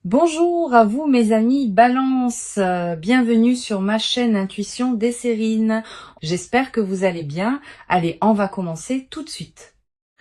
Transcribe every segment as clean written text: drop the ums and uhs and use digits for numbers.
Bonjour à vous mes amis Balance, bienvenue sur ma chaîne Intuition Desserine. J'espère que vous allez bien. Allez, on va commencer tout de suite.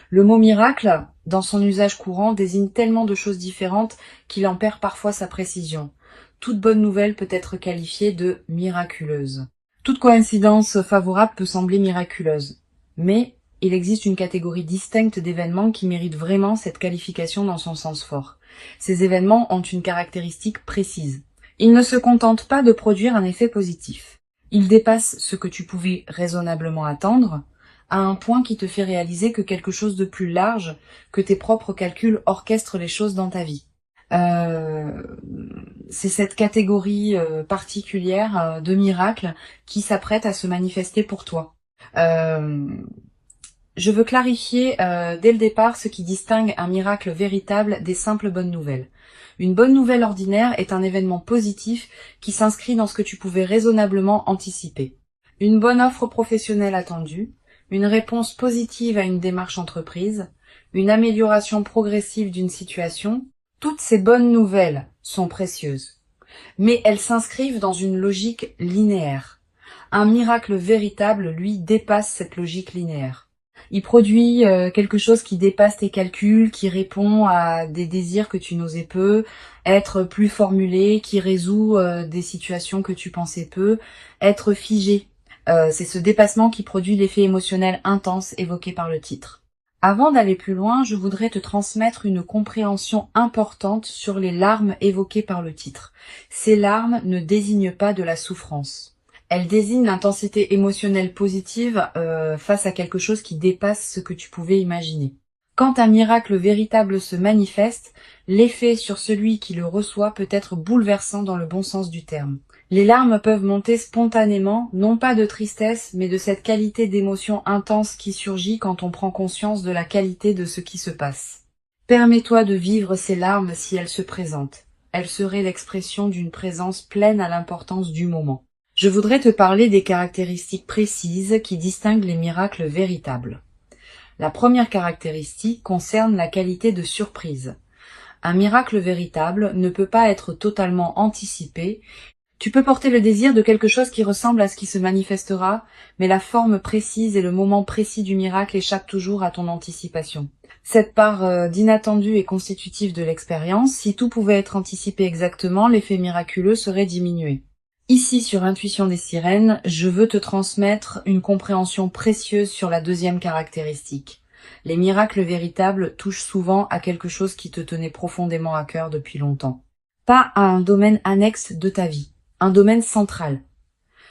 Le mot miracle, dans son usage courant, désigne tellement de choses différentes qu'il en perd parfois sa précision. Toute bonne nouvelle peut être qualifiée de miraculeuse. Toute coïncidence favorable peut sembler miraculeuse. Mais il existe une catégorie distincte d'événements qui méritent vraiment cette qualification dans son sens fort. Ces événements ont une caractéristique précise. Ils ne se contentent pas de produire un effet positif. Ils dépassent ce que tu pouvais raisonnablement attendre, à un point qui te fait réaliser que quelque chose de plus large que tes propres calculs orchestre les choses dans ta vie. C'est cette catégorie particulière de miracles qui s'apprête à se manifester pour toi. Je veux clarifier dès le départ ce qui distingue un miracle véritable des simples bonnes nouvelles. Une bonne nouvelle ordinaire est un événement positif qui s'inscrit dans ce que tu pouvais raisonnablement anticiper. Une bonne offre professionnelle attendue, une réponse positive à une démarche entreprise, une amélioration progressive d'une situation, toutes ces bonnes nouvelles sont précieuses. Mais elles s'inscrivent dans une logique linéaire. Un miracle véritable, lui, dépasse cette logique linéaire. Il produit quelque chose qui dépasse tes calculs, qui répond à des désirs que tu n'osais peu, être plus formulé, qui résout des situations que tu pensais peu, être figé. C'est ce dépassement qui produit l'effet émotionnel intense évoqué par le titre. Avant d'aller plus loin, je voudrais te transmettre une compréhension importante sur les larmes évoquées par le titre. Ces larmes ne désignent pas de la souffrance. Elles désignent l'intensité émotionnelle positive face à quelque chose qui dépasse ce que tu pouvais imaginer. Quand un miracle véritable se manifeste, l'effet sur celui qui le reçoit peut être bouleversant dans le bon sens du terme. Les larmes peuvent monter spontanément, non pas de tristesse, mais de cette qualité d'émotion intense qui surgit quand on prend conscience de la qualité de ce qui se passe. Permets-toi de vivre ces larmes si elles se présentent. Elles seraient l'expression d'une présence pleine à l'importance du moment. Je voudrais te parler des caractéristiques précises qui distinguent les miracles véritables. La première caractéristique concerne la qualité de surprise. Un miracle véritable ne peut pas être totalement anticipé. Tu peux porter le désir de quelque chose qui ressemble à ce qui se manifestera, mais la forme précise et le moment précis du miracle échappent toujours à ton anticipation. Cette part d'inattendu est constitutive de l'expérience. Si tout pouvait être anticipé exactement, l'effet miraculeux serait diminué. Ici, sur Intuition des Sirènes, je veux te transmettre une compréhension précieuse sur la deuxième caractéristique. Les miracles véritables touchent souvent à quelque chose qui te tenait profondément à cœur depuis longtemps. Pas à un domaine annexe de ta vie, un domaine central.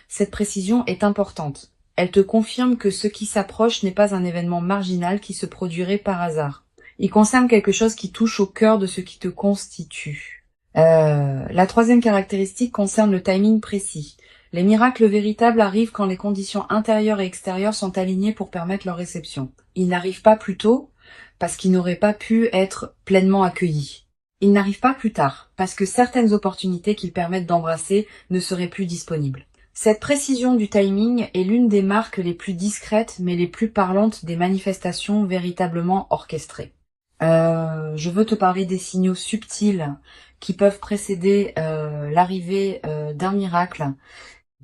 Cette précision est importante. Elle te confirme que ce qui s'approche n'est pas un événement marginal qui se produirait par hasard. Il concerne quelque chose qui touche au cœur de ce qui te constitue. La troisième caractéristique concerne le timing précis. Les miracles véritables arrivent quand les conditions intérieures et extérieures sont alignées pour permettre leur réception. Ils n'arrivent pas plus tôt parce qu'ils n'auraient pas pu être pleinement accueillis. Ils n'arrivent pas plus tard parce que certaines opportunités qu'ils permettent d'embrasser ne seraient plus disponibles. Cette précision du timing est l'une des marques les plus discrètes mais les plus parlantes des manifestations véritablement orchestrées. Je veux te parler des signaux subtils qui peuvent précéder l'arrivée d'un miracle.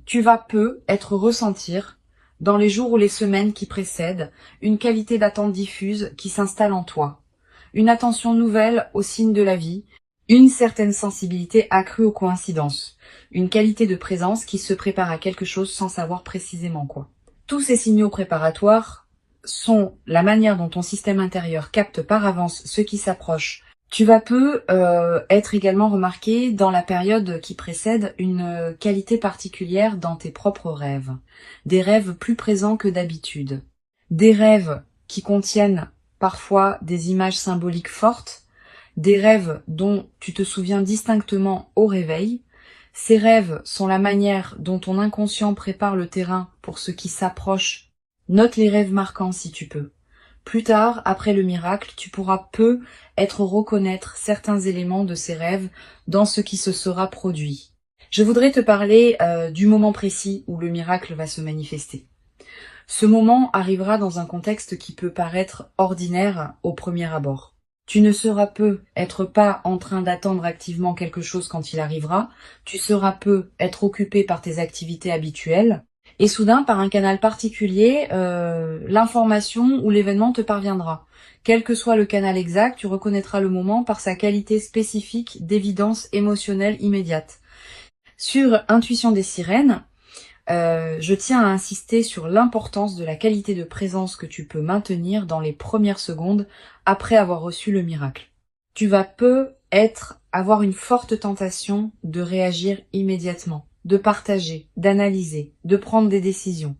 Tu vas être ressentir, dans les jours ou les semaines qui précèdent, une qualité d'attente diffuse qui s'installe en toi. Une attention nouvelle aux signes de la vie, une certaine sensibilité accrue aux coïncidences, une qualité de présence qui se prépare à quelque chose sans savoir précisément quoi. Tous ces signaux préparatoires sont la manière dont ton système intérieur capte par avance ce qui s'approche. Tu vas être également remarqué dans la période qui précède une qualité particulière dans tes propres rêves. Des rêves plus présents que d'habitude. Des rêves qui contiennent parfois des images symboliques fortes. Des rêves dont tu te souviens distinctement au réveil. Ces rêves sont la manière dont ton inconscient prépare le terrain pour ce qui s'approche. Note les rêves marquants si tu peux. Plus tard, après le miracle, tu pourras reconnaître certains éléments de ces rêves dans ce qui se sera produit. Je voudrais te parler du moment précis où le miracle va se manifester. Ce moment arrivera dans un contexte qui peut paraître ordinaire au premier abord. Tu ne seras peu être pas en train d'attendre activement quelque chose quand il arrivera, tu seras peu être occupé par tes activités habituelles, et soudain, par un canal particulier, l'information ou l'événement te parviendra. Quel que soit le canal exact, tu reconnaîtras le moment par sa qualité spécifique d'évidence émotionnelle immédiate. Sur Intuition des sirènes, je tiens à insister sur l'importance de la qualité de présence que tu peux maintenir dans les premières secondes après avoir reçu le miracle. Tu vas avoir une forte tentation de réagir immédiatement, de partager, d'analyser, de prendre des décisions.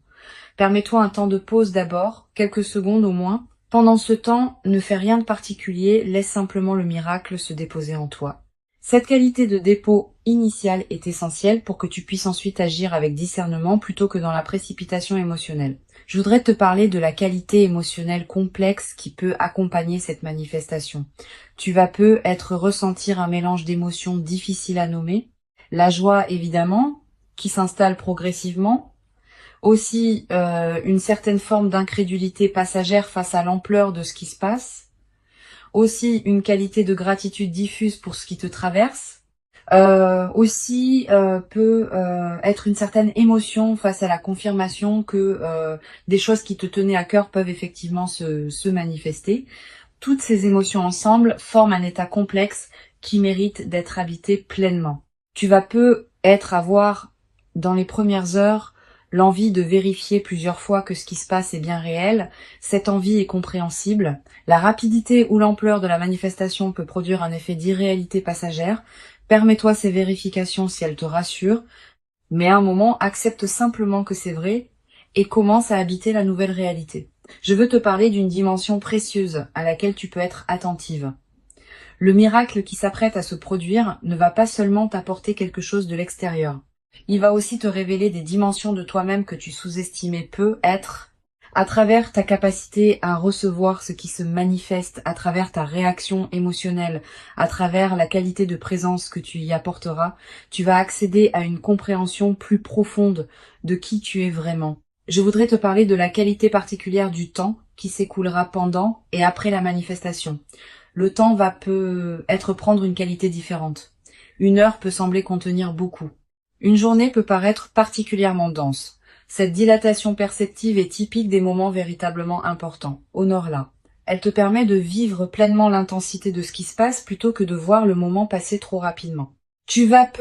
Permets-toi un temps de pause d'abord, quelques secondes au moins. Pendant ce temps, ne fais rien de particulier, laisse simplement le miracle se déposer en toi. Cette qualité de dépôt initial est essentielle pour que tu puisses ensuite agir avec discernement plutôt que dans la précipitation émotionnelle. Je voudrais te parler de la qualité émotionnelle complexe qui peut accompagner cette manifestation. Tu vas ressentir un mélange d'émotions difficiles à nommer. La joie, évidemment, qui s'installe progressivement. Aussi, une certaine forme d'incrédulité passagère face à l'ampleur de ce qui se passe. Aussi, une qualité de gratitude diffuse pour ce qui te traverse. Peut être une certaine émotion face à la confirmation que des choses qui te tenaient à cœur peuvent effectivement se manifester. Toutes ces émotions ensemble forment un état complexe qui mérite d'être habité pleinement. Tu vas avoir, dans les premières heures, l'envie de vérifier plusieurs fois que ce qui se passe est bien réel. Cette envie est compréhensible. La rapidité ou l'ampleur de la manifestation peut produire un effet d'irréalité passagère. Permets-toi ces vérifications si elles te rassurent, mais à un moment, accepte simplement que c'est vrai et commence à habiter la nouvelle réalité. Je veux te parler d'une dimension précieuse à laquelle tu peux être attentive. Le miracle qui s'apprête à se produire ne va pas seulement t'apporter quelque chose de l'extérieur. Il va aussi te révéler des dimensions de toi-même que tu sous-estimais être, à travers ta capacité à recevoir ce qui se manifeste, à travers ta réaction émotionnelle, à travers la qualité de présence que tu y apporteras, tu vas accéder à une compréhension plus profonde de qui tu es vraiment. Je voudrais te parler de la qualité particulière du temps qui s'écoulera pendant et après la manifestation. Le temps peut prendre une qualité différente. Une heure peut sembler contenir beaucoup. Une journée peut paraître particulièrement dense. Cette dilatation perceptive est typique des moments véritablement importants. Honore-la. Elle te permet de vivre pleinement l'intensité de ce qui se passe plutôt que de voir le moment passer trop rapidement. Tu vas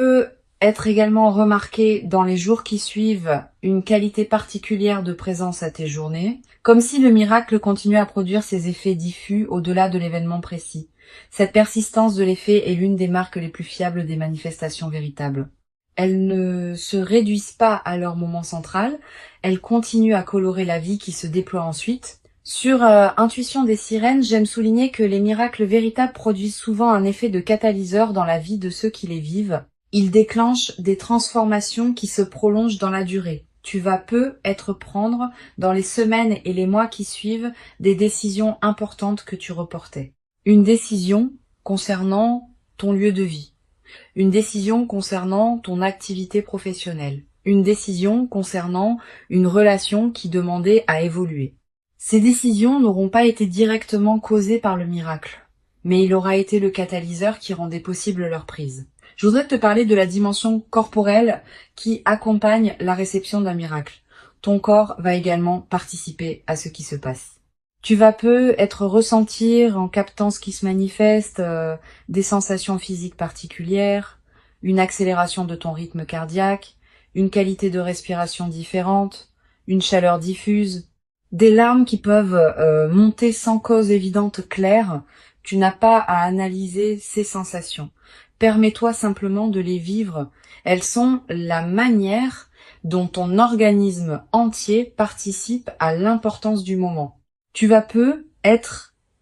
être également remarqué dans les jours qui suivent une qualité particulière de présence à tes journées, comme si le miracle continuait à produire ses effets diffus au-delà de l'événement précis. Cette persistance de l'effet est l'une des marques les plus fiables des manifestations véritables. Elles ne se réduisent pas à leur moment central, elles continuent à colorer la vie qui se déploie ensuite. Sur Intuition des sirènes, j'aime souligner que les miracles véritables produisent souvent un effet de catalyseur dans la vie de ceux qui les vivent. Ils déclenchent des transformations qui se prolongent dans la durée. Tu vas prendre, dans les semaines et les mois qui suivent, des décisions importantes que tu reportais. Une décision concernant ton lieu de vie. Une décision concernant ton activité professionnelle. Une décision concernant une relation qui demandait à évoluer. Ces décisions n'auront pas été directement causées par le miracle, mais il aura été le catalyseur qui rendait possible leur prise. Je voudrais te parler de la dimension corporelle qui accompagne la réception d'un miracle. Ton corps va également participer à ce qui se passe. Tu vas ressentir, en captant ce qui se manifeste, des sensations physiques particulières, une accélération de ton rythme cardiaque, une qualité de respiration différente, une chaleur diffuse, des larmes qui peuvent monter sans cause évidente claire. Tu n'as pas à analyser ces sensations. Permets-toi simplement de les vivre. Elles sont la manière dont ton organisme entier participe à l'importance du moment. Tu vas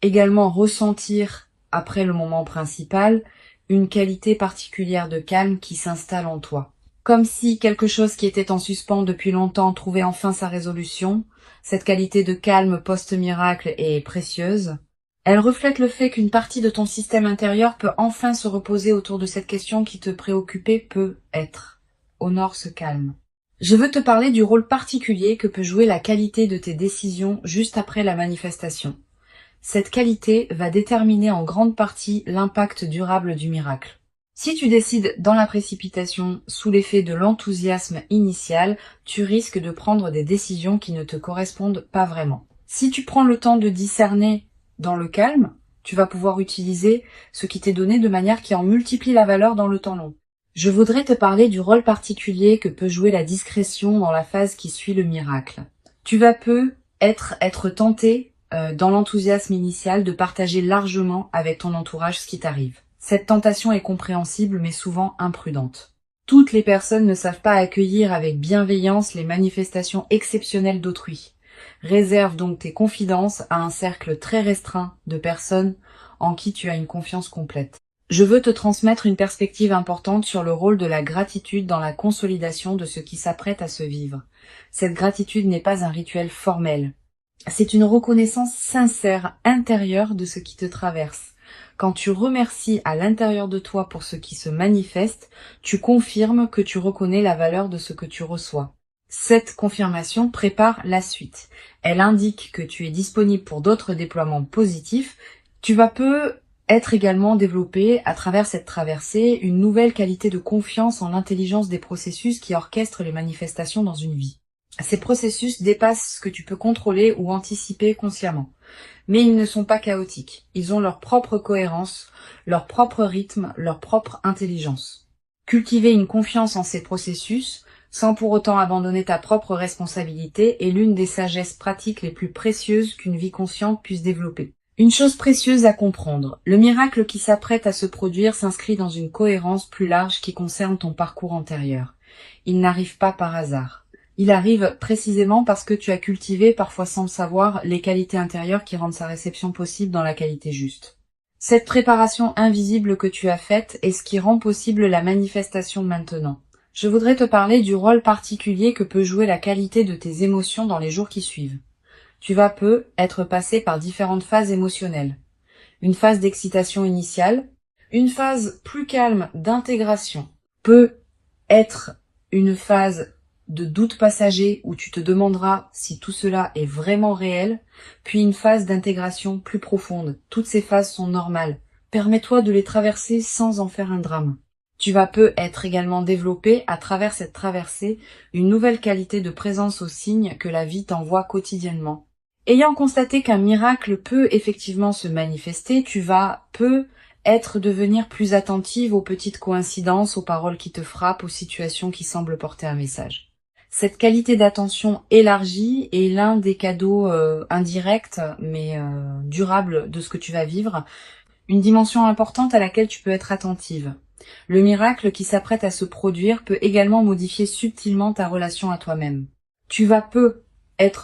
également ressentir, après le moment principal, une qualité particulière de calme qui s'installe en toi. Comme si quelque chose qui était en suspens depuis longtemps trouvait enfin sa résolution. Cette qualité de calme post-miracle est précieuse. Elle reflète le fait qu'une partie de ton système intérieur peut enfin se reposer autour de cette question qui te préoccupait peut-être. Honore ce calme. Je veux te parler du rôle particulier que peut jouer la qualité de tes décisions juste après la manifestation. Cette qualité va déterminer en grande partie l'impact durable du miracle. Si tu décides dans la précipitation, sous l'effet de l'enthousiasme initial, tu risques de prendre des décisions qui ne te correspondent pas vraiment. Si tu prends le temps de discerner dans le calme, tu vas pouvoir utiliser ce qui t'est donné de manière qui en multiplie la valeur dans le temps long. Je voudrais te parler du rôle particulier que peut jouer la discrétion dans la phase qui suit le miracle. Tu vas être tenté, dans l'enthousiasme initial, de partager largement avec ton entourage ce qui t'arrive. Cette tentation est compréhensible mais souvent imprudente. Toutes les personnes ne savent pas accueillir avec bienveillance les manifestations exceptionnelles d'autrui. Réserve donc tes confidences à un cercle très restreint de personnes en qui tu as une confiance complète. Je veux te transmettre une perspective importante sur le rôle de la gratitude dans la consolidation de ce qui s'apprête à se vivre. Cette gratitude n'est pas un rituel formel. C'est une reconnaissance sincère, intérieure de ce qui te traverse. Quand tu remercies à l'intérieur de toi pour ce qui se manifeste, tu confirmes que tu reconnais la valeur de ce que tu reçois. Cette confirmation prépare la suite. Elle indique que tu es disponible pour d'autres déploiements positifs. Tu vas être également développé à travers cette traversée une nouvelle qualité de confiance en l'intelligence des processus qui orchestrent les manifestations dans une vie. Ces processus dépassent ce que tu peux contrôler ou anticiper consciemment. Mais ils ne sont pas chaotiques. Ils ont leur propre cohérence, leur propre rythme, leur propre intelligence. Cultiver une confiance en ces processus, sans pour autant abandonner ta propre responsabilité, est l'une des sagesses pratiques les plus précieuses qu'une vie consciente puisse développer. Une chose précieuse à comprendre, le miracle qui s'apprête à se produire s'inscrit dans une cohérence plus large qui concerne ton parcours antérieur. Il n'arrive pas par hasard. Il arrive précisément parce que tu as cultivé, parfois sans le savoir, les qualités intérieures qui rendent sa réception possible dans la qualité juste. Cette préparation invisible que tu as faite est ce qui rend possible la manifestation maintenant. Je voudrais te parler du rôle particulier que peut jouer la qualité de tes émotions dans les jours qui suivent. Tu vas être passé par différentes phases émotionnelles. Une phase d'excitation initiale, une phase plus calme d'intégration, peut être une phase de doute passager où tu te demanderas si tout cela est vraiment réel, puis une phase d'intégration plus profonde. Toutes ces phases sont normales. Permets-toi de les traverser sans en faire un drame. Tu vas être également développer, à travers cette traversée, une nouvelle qualité de présence aux signes que la vie t'envoie quotidiennement. Ayant constaté qu'un miracle peut effectivement se manifester, tu vas devenir plus attentive aux petites coïncidences, aux paroles qui te frappent, aux situations qui semblent porter un message. Cette qualité d'attention élargie est l'un des cadeaux indirects mais durables de ce que tu vas vivre, une dimension importante à laquelle tu peux être attentive. Le miracle qui s'apprête à se produire peut également modifier subtilement ta relation à toi-même. Tu vas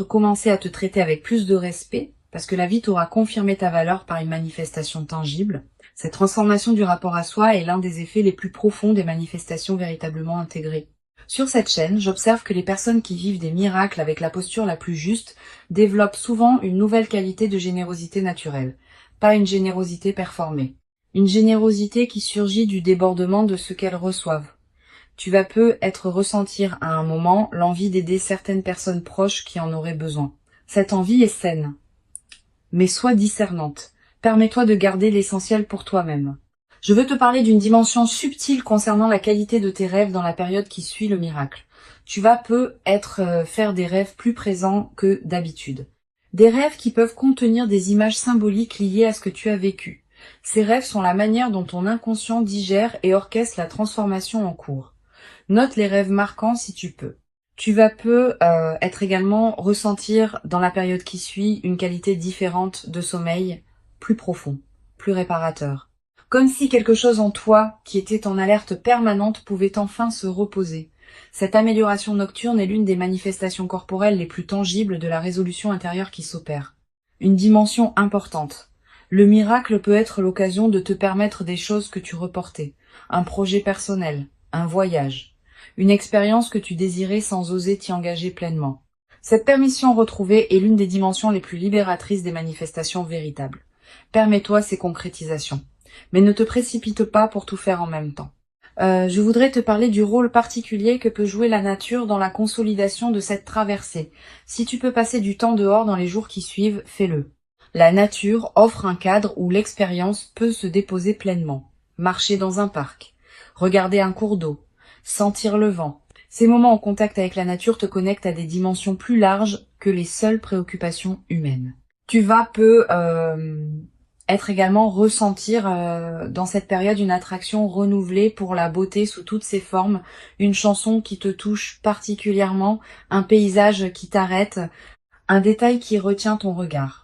commencer à te traiter avec plus de respect, parce que la vie t'aura confirmé ta valeur par une manifestation tangible. Cette transformation du rapport à soi est l'un des effets les plus profonds des manifestations véritablement intégrées. Sur cette chaîne, j'observe que les personnes qui vivent des miracles avec la posture la plus juste développent souvent une nouvelle qualité de générosité naturelle, pas une générosité performée. Une générosité qui surgit du débordement de ce qu'elles reçoivent. Tu vas ressentir à un moment l'envie d'aider certaines personnes proches qui en auraient besoin. Cette envie est saine, mais sois discernante. Permets-toi de garder l'essentiel pour toi-même. Je veux te parler d'une dimension subtile concernant la qualité de tes rêves dans la période qui suit le miracle. Tu vas faire des rêves plus présents que d'habitude. Des rêves qui peuvent contenir des images symboliques liées à ce que tu as vécu. Ces rêves sont la manière dont ton inconscient digère et orchestre la transformation en cours. Note les rêves marquants si tu peux. Tu vas également ressentir dans la période qui suit une qualité différente de sommeil, plus profond, plus réparateur. Comme si quelque chose en toi, qui était en alerte permanente, pouvait enfin se reposer. Cette amélioration nocturne est l'une des manifestations corporelles les plus tangibles de la résolution intérieure qui s'opère. Une dimension importante. Le miracle peut être l'occasion de te permettre des choses que tu reportais. Un projet personnel, un voyage, une expérience que tu désirais sans oser t'y engager pleinement. Cette permission retrouvée est l'une des dimensions les plus libératrices des manifestations véritables. Permets-toi ces concrétisations. Mais ne te précipite pas pour tout faire en même temps. Je voudrais te parler du rôle particulier que peut jouer la nature dans la consolidation de cette traversée. Si tu peux passer du temps dehors dans les jours qui suivent, fais-le. La nature offre un cadre où l'expérience peut se déposer pleinement. Marcher dans un parc, regarder un cours d'eau, sentir le vent. Ces moments en contact avec la nature te connectent à des dimensions plus larges que les seules préoccupations humaines. Tu vas être également ressentir dans cette période une attraction renouvelée pour la beauté sous toutes ses formes, une chanson qui te touche particulièrement, un paysage qui t'arrête, un détail qui retient ton regard.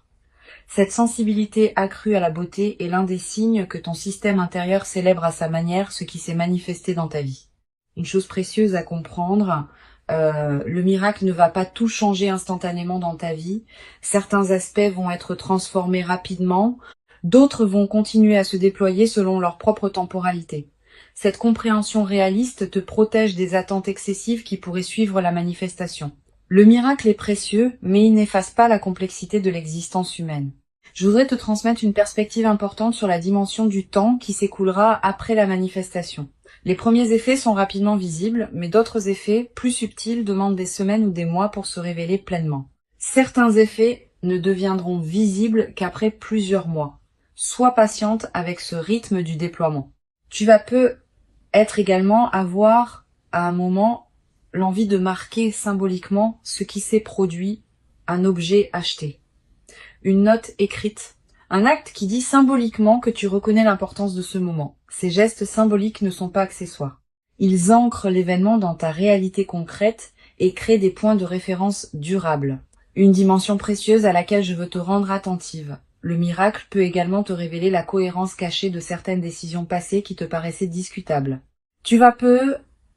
Cette sensibilité accrue à la beauté est l'un des signes que ton système intérieur célèbre à sa manière ce qui s'est manifesté dans ta vie. Une chose précieuse à comprendre, le miracle ne va pas tout changer instantanément dans ta vie. Certains aspects vont être transformés rapidement, d'autres vont continuer à se déployer selon leur propre temporalité. Cette compréhension réaliste te protège des attentes excessives qui pourraient suivre la manifestation. Le miracle est précieux, mais il n'efface pas la complexité de l'existence humaine. Je voudrais te transmettre une perspective importante sur la dimension du temps qui s'écoulera après la manifestation. Les premiers effets sont rapidement visibles, mais d'autres effets, plus subtils, demandent des semaines ou des mois pour se révéler pleinement. Certains effets ne deviendront visibles qu'après plusieurs mois. Sois patiente avec ce rythme du déploiement. Tu vas peut-être également avoir, à un moment, l'envie de marquer symboliquement ce qui s'est produit, un objet acheté, une note écrite, un acte qui dit symboliquement que tu reconnais l'importance de ce moment. Ces gestes symboliques ne sont pas accessoires. Ils ancrent l'événement dans ta réalité concrète et créent des points de référence durables. Une dimension précieuse à laquelle je veux te rendre attentive. Le miracle peut également te révéler la cohérence cachée de certaines décisions passées qui te paraissaient discutables. Tu vas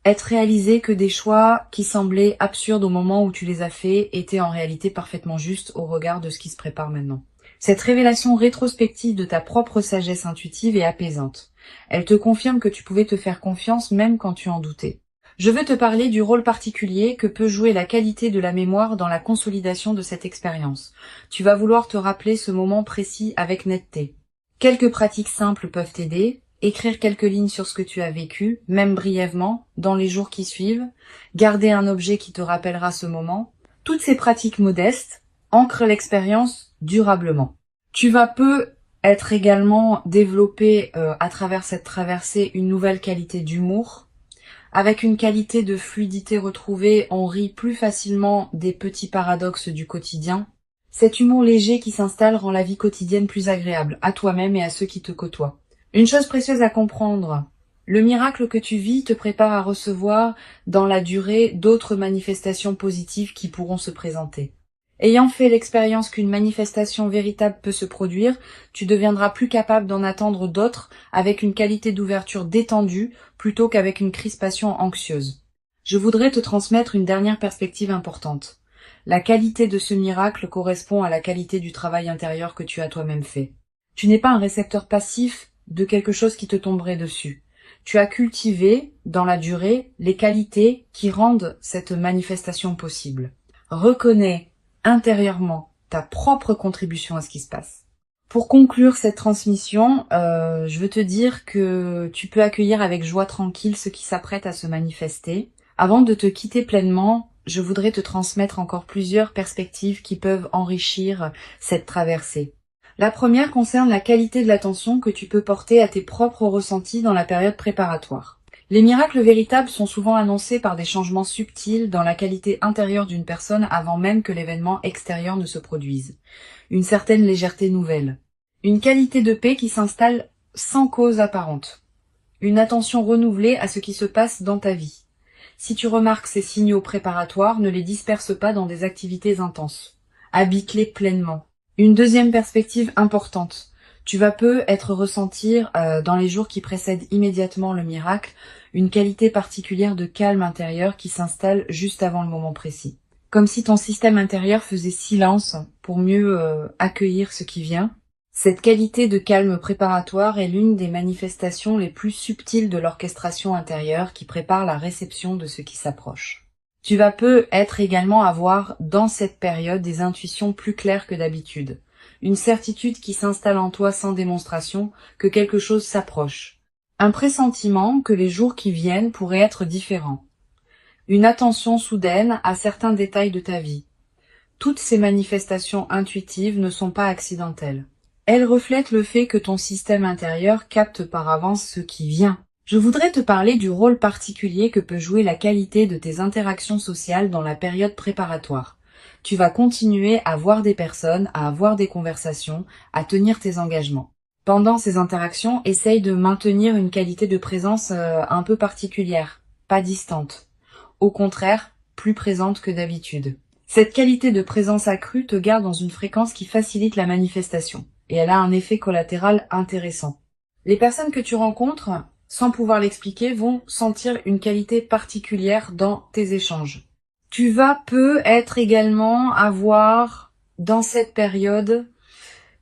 être réalisé que des choix qui semblaient absurdes au moment où tu les as faits étaient en réalité parfaitement justes au regard de ce qui se prépare maintenant. Cette révélation rétrospective de ta propre sagesse intuitive est apaisante. Elle te confirme que tu pouvais te faire confiance même quand tu en doutais. Je veux te parler du rôle particulier que peut jouer la qualité de la mémoire dans la consolidation de cette expérience. Tu vas vouloir te rappeler ce moment précis avec netteté. Quelques pratiques simples peuvent t'aider. Écrire quelques lignes sur ce que tu as vécu, même brièvement, dans les jours qui suivent, garder un objet qui te rappellera ce moment. Toutes ces pratiques modestes ancrent l'expérience durablement. Tu vas peut-être également développer à travers cette traversée une nouvelle qualité d'humour. Avec une qualité de fluidité retrouvée, on rit plus facilement des petits paradoxes du quotidien. Cet humour léger qui s'installe rend la vie quotidienne plus agréable, à toi-même et à ceux qui te côtoient. Une chose précieuse à comprendre, le miracle que tu vis te prépare à recevoir dans la durée d'autres manifestations positives qui pourront se présenter. Ayant fait l'expérience qu'une manifestation véritable peut se produire, tu deviendras plus capable d'en attendre d'autres avec une qualité d'ouverture détendue plutôt qu'avec une crispation anxieuse. Je voudrais te transmettre une dernière perspective importante. La qualité de ce miracle correspond à la qualité du travail intérieur que tu as toi-même fait. Tu n'es pas un récepteur passif de quelque chose qui te tomberait dessus. Tu as cultivé, dans la durée, les qualités qui rendent cette manifestation possible. Reconnais intérieurement ta propre contribution à ce qui se passe. Pour conclure cette transmission, je veux te dire que tu peux accueillir avec joie tranquille ce qui s'apprête à se manifester. Avant de te quitter pleinement, je voudrais te transmettre encore plusieurs perspectives qui peuvent enrichir cette traversée. La première concerne la qualité de l'attention que tu peux porter à tes propres ressentis dans la période préparatoire. Les miracles véritables sont souvent annoncés par des changements subtils dans la qualité intérieure d'une personne avant même que l'événement extérieur ne se produise. Une certaine légèreté nouvelle. Une qualité de paix qui s'installe sans cause apparente. Une attention renouvelée à ce qui se passe dans ta vie. Si tu remarques ces signaux préparatoires, ne les disperse pas dans des activités intenses. Habite-les pleinement. Une deuxième perspective importante. Tu vas peut-être ressentir dans les jours qui précèdent immédiatement le miracle une qualité particulière de calme intérieur qui s'installe juste avant le moment précis. Comme si ton système intérieur faisait silence pour mieux accueillir ce qui vient. Cette qualité de calme préparatoire est l'une des manifestations les plus subtiles de l'orchestration intérieure qui prépare la réception de ce qui s'approche. Tu vas peut-être également avoir dans cette période des intuitions plus claires que d'habitude. Une certitude qui s'installe en toi sans démonstration que quelque chose s'approche. Un pressentiment que les jours qui viennent pourraient être différents. Une attention soudaine à certains détails de ta vie. Toutes ces manifestations intuitives ne sont pas accidentelles. Elles reflètent le fait que ton système intérieur capte par avance ce qui vient. Je voudrais te parler du rôle particulier que peut jouer la qualité de tes interactions sociales dans la période préparatoire. Tu vas continuer à voir des personnes, à avoir des conversations, à tenir tes engagements. Pendant ces interactions, essaye de maintenir une qualité de présence un peu particulière, pas distante. Au contraire, plus présente que d'habitude. Cette qualité de présence accrue te garde dans une fréquence qui facilite la manifestation, et elle a un effet collatéral intéressant. Les personnes que tu rencontres, sans pouvoir l'expliquer, vont sentir une qualité particulière dans tes échanges. Tu vas peut-être également avoir, dans cette période,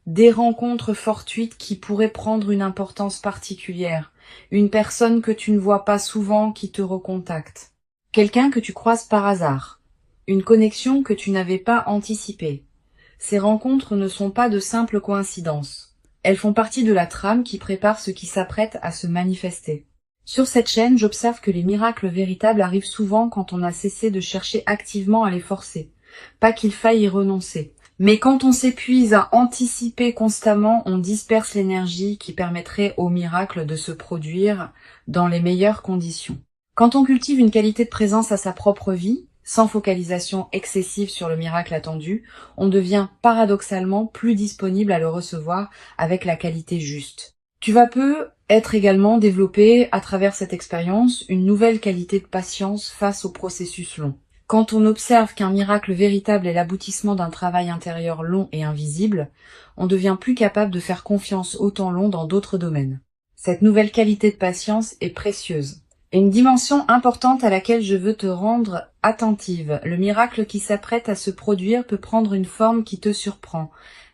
des rencontres fortuites qui pourraient prendre une importance particulière. Une personne que tu ne vois pas souvent qui te recontacte. Quelqu'un que tu croises par hasard. Une connexion que tu n'avais pas anticipée. Ces rencontres ne sont pas de simples coïncidences. Elles font partie de la trame qui prépare ce qui s'apprête à se manifester. Sur cette chaîne, j'observe que les miracles véritables arrivent souvent quand on a cessé de chercher activement à les forcer. Pas qu'il faille y renoncer. Mais quand on s'épuise à anticiper constamment, on disperse l'énergie qui permettrait au miracle de se produire dans les meilleures conditions. Quand on cultive une qualité de présence à sa propre vie, sans focalisation excessive sur le miracle attendu, on devient paradoxalement plus disponible à le recevoir avec la qualité juste. Tu vas être également développé à travers cette expérience une nouvelle qualité de patience face au processus long. Quand on observe qu'un miracle véritable est l'aboutissement d'un travail intérieur long et invisible, on devient plus capable de faire confiance au temps long dans d'autres domaines. Cette nouvelle qualité de patience est précieuse. Et une dimension importante à laquelle je veux te rendre attentive. Le miracle qui s'apprête à se produire peut prendre une forme qui te surprend,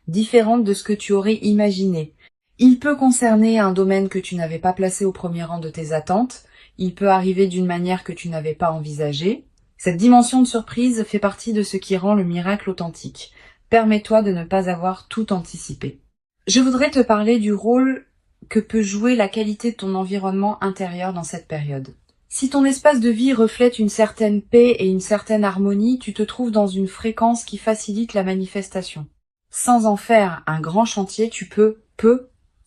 différente de ce que tu aurais imaginé. Il peut concerner un domaine que tu n'avais pas placé au premier rang de tes attentes, il peut arriver d'une manière que tu n'avais pas envisagée. Cette dimension de surprise fait partie de ce qui rend le miracle authentique. Permets-toi de ne pas avoir tout anticipé. Je voudrais te parler du rôle que peut jouer la qualité de ton environnement intérieur dans cette période. Si ton espace de vie reflète une certaine paix et une certaine harmonie, tu te trouves dans une fréquence qui facilite la manifestation. Sans en faire un grand chantier, tu peux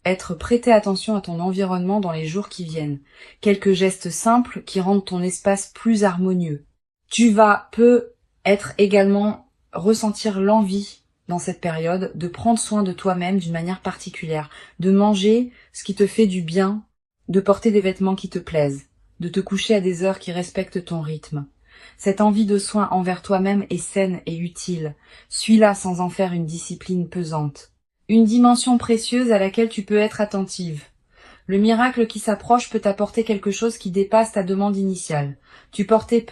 être prêter attention à ton environnement dans les jours qui viennent. Quelques gestes simples qui rendent ton espace plus harmonieux. Tu vas être également ressentir l'envie dans cette période de prendre soin de toi-même d'une manière particulière, de manger ce qui te fait du bien, de porter des vêtements qui te plaisent, de te coucher à des heures qui respectent ton rythme. Cette envie de soin envers toi-même est saine et utile. Suis-la sans en faire une discipline pesante. Une dimension précieuse à laquelle tu peux être attentive. Le miracle qui s'approche peut t'apporter quelque chose qui dépasse ta demande initiale. Tu portais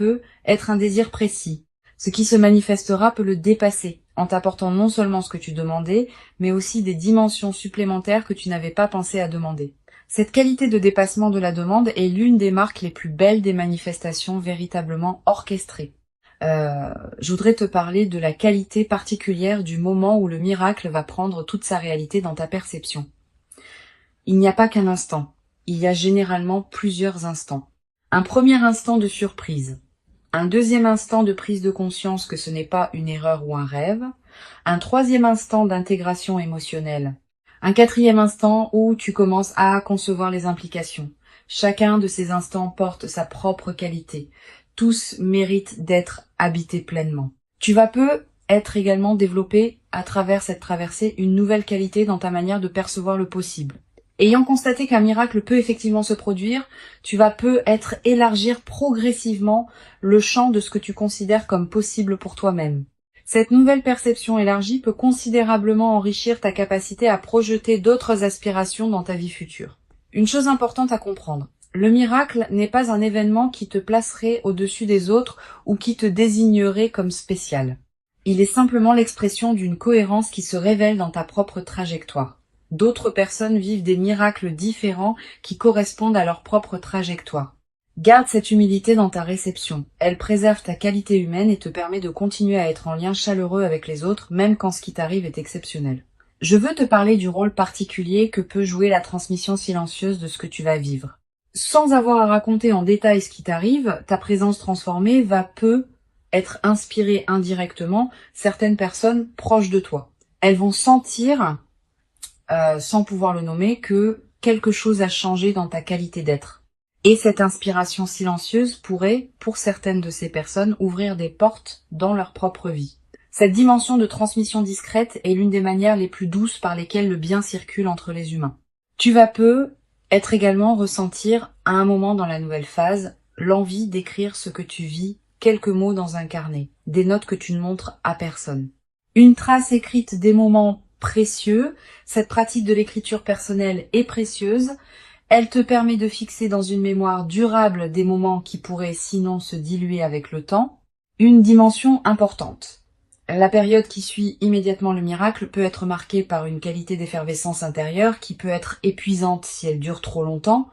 être un désir précis. Ce qui se manifestera peut le dépasser, en t'apportant non seulement ce que tu demandais, mais aussi des dimensions supplémentaires que tu n'avais pas pensé à demander. Cette qualité de dépassement de la demande est l'une des marques les plus belles des manifestations véritablement orchestrées. Je voudrais te parler de la qualité particulière du moment où le miracle va prendre toute sa réalité dans ta perception. Il n'y a pas qu'un instant, il y a généralement plusieurs instants. Un premier instant de surprise. Un deuxième instant de prise de conscience que ce n'est pas une erreur ou un rêve, un troisième instant d'intégration émotionnelle, un quatrième instant où tu commences à concevoir les implications. Chacun de ces instants porte sa propre qualité. Tous méritent d'être habités pleinement. Tu vas être également développé à travers cette traversée une nouvelle qualité dans ta manière de percevoir le possible. Ayant constaté qu'un miracle peut effectivement se produire, tu vas être élargir progressivement le champ de ce que tu considères comme possible pour toi-même. Cette nouvelle perception élargie peut considérablement enrichir ta capacité à projeter d'autres aspirations dans ta vie future. Une chose importante à comprendre, le miracle n'est pas un événement qui te placerait au-dessus des autres ou qui te désignerait comme spécial. Il est simplement l'expression d'une cohérence qui se révèle dans ta propre trajectoire. D'autres personnes vivent des miracles différents qui correspondent à leur propre trajectoire. Garde cette humilité dans ta réception. Elle préserve ta qualité humaine et te permet de continuer à être en lien chaleureux avec les autres, même quand ce qui t'arrive est exceptionnel. Je veux te parler du rôle particulier que peut jouer la transmission silencieuse de ce que tu vas vivre. Sans avoir à raconter en détail ce qui t'arrive, ta présence transformée va être inspiré indirectement certaines personnes proches de toi. Elles vont sentir, sans pouvoir le nommer, que quelque chose a changé dans ta qualité d'être. Et cette inspiration silencieuse pourrait, pour certaines de ces personnes, ouvrir des portes dans leur propre vie. Cette dimension de transmission discrète est l'une des manières les plus douces par lesquelles le bien circule entre les humains. Tu vas peu être également ressentir, à un moment dans la nouvelle phase, l'envie d'écrire ce que tu vis, quelques mots dans un carnet, des notes que tu ne montres à personne. Une trace écrite des moments précieux, cette pratique de l'écriture personnelle est précieuse. Elle te permet de fixer dans une mémoire durable des moments qui pourraient sinon se diluer avec le temps. Une dimension importante. La période qui suit immédiatement le miracle peut être marquée par une qualité d'effervescence intérieure qui peut être épuisante si elle dure trop longtemps.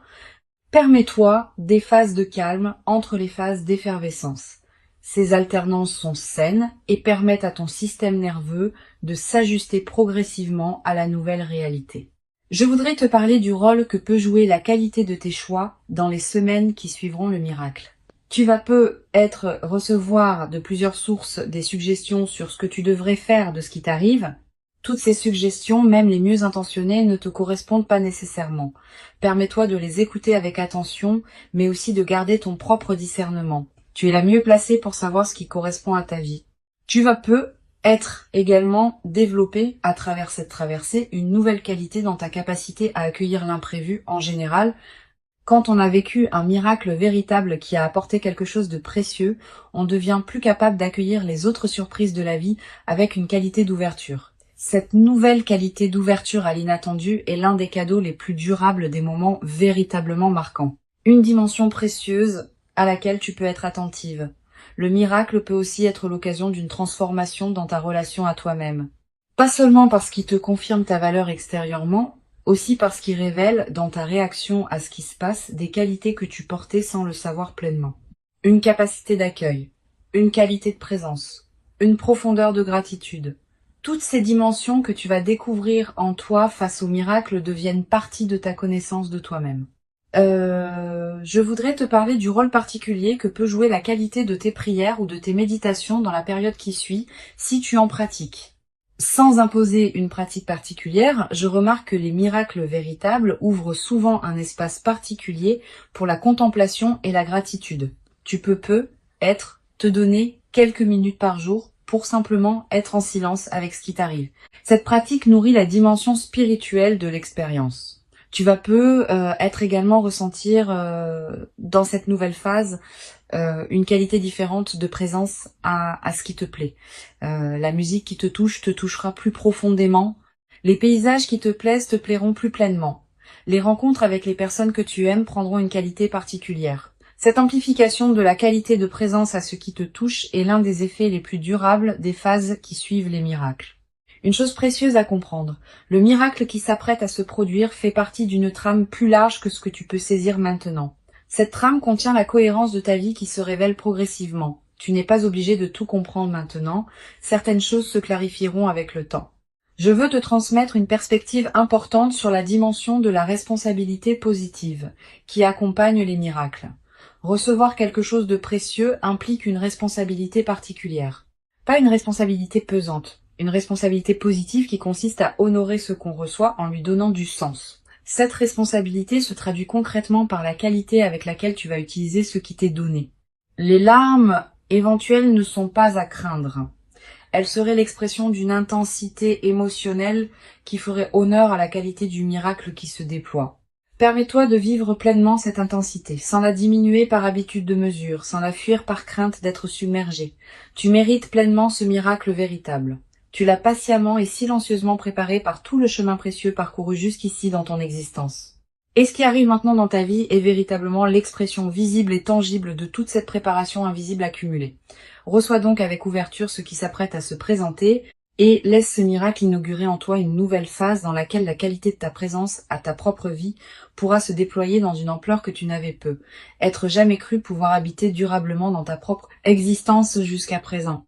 Permets-toi des phases de calme entre les phases d'effervescence. Ces alternances sont saines et permettent à ton système nerveux de s'ajuster progressivement à la nouvelle réalité. Je voudrais te parler du rôle que peut jouer la qualité de tes choix dans les semaines qui suivront le miracle. Tu vas recevoir de plusieurs sources des suggestions sur ce que tu devrais faire de ce qui t'arrive. Toutes ces suggestions, même les mieux intentionnées, ne te correspondent pas nécessairement. Permets-toi de les écouter avec attention, mais aussi de garder ton propre discernement. Tu es la mieux placée pour savoir ce qui correspond à ta vie. Tu vas être également développé à travers cette traversée une nouvelle qualité dans ta capacité à accueillir l'imprévu en général. Quand on a vécu un miracle véritable qui a apporté quelque chose de précieux, on devient plus capable d'accueillir les autres surprises de la vie avec une qualité d'ouverture. Cette nouvelle qualité d'ouverture à l'inattendu est l'un des cadeaux les plus durables des moments véritablement marquants. Une dimension précieuse à laquelle tu peux être attentive. Le miracle peut aussi être l'occasion d'une transformation dans ta relation à toi-même. Pas seulement parce qu'il te confirme ta valeur extérieurement, aussi parce qu'il révèle dans ta réaction à ce qui se passe des qualités que tu portais sans le savoir pleinement. Une capacité d'accueil, une qualité de présence, une profondeur de gratitude. Toutes ces dimensions que tu vas découvrir en toi face au miracle deviennent partie de ta connaissance de toi-même. Je voudrais te parler du rôle particulier que peut jouer la qualité de tes prières ou de tes méditations dans la période qui suit, si tu en pratiques. Sans imposer une pratique particulière, je remarque que les miracles véritables ouvrent souvent un espace particulier pour la contemplation et la gratitude. Tu peux te donner quelques minutes par jour pour simplement être en silence avec ce qui t'arrive. Cette pratique nourrit la dimension spirituelle de l'expérience. Tu vas être également ressentir dans cette nouvelle phase une qualité différente de présence à ce qui te plaît. La musique qui te touchera plus profondément. Les paysages qui te plaisent te plairont plus pleinement. Les rencontres avec les personnes que tu aimes prendront une qualité particulière. Cette amplification de la qualité de présence à ce qui te touche est l'un des effets les plus durables des phases qui suivent les miracles. Une chose précieuse à comprendre, le miracle qui s'apprête à se produire fait partie d'une trame plus large que ce que tu peux saisir maintenant. Cette trame contient la cohérence de ta vie qui se révèle progressivement. Tu n'es pas obligé de tout comprendre maintenant, certaines choses se clarifieront avec le temps. Je veux te transmettre une perspective importante sur la dimension de la responsabilité positive qui accompagne les miracles. Recevoir quelque chose de précieux implique une responsabilité particulière. Pas une responsabilité pesante. Une responsabilité positive qui consiste à honorer ce qu'on reçoit en lui donnant du sens. Cette responsabilité se traduit concrètement par la qualité avec laquelle tu vas utiliser ce qui t'est donné. Les larmes éventuelles ne sont pas à craindre. Elles seraient l'expression d'une intensité émotionnelle qui ferait honneur à la qualité du miracle qui se déploie. Permets-toi de vivre pleinement cette intensité, sans la diminuer par habitude de mesure, sans la fuir par crainte d'être submergé. Tu mérites pleinement ce miracle véritable. Tu l'as patiemment et silencieusement préparé par tout le chemin précieux parcouru jusqu'ici dans ton existence. Et ce qui arrive maintenant dans ta vie est véritablement l'expression visible et tangible de toute cette préparation invisible accumulée. Reçois donc avec ouverture ce qui s'apprête à se présenter et laisse ce miracle inaugurer en toi une nouvelle phase dans laquelle la qualité de ta présence à ta propre vie pourra se déployer dans une ampleur que tu n'avais être jamais cru pouvoir habiter durablement dans ta propre existence jusqu'à présent.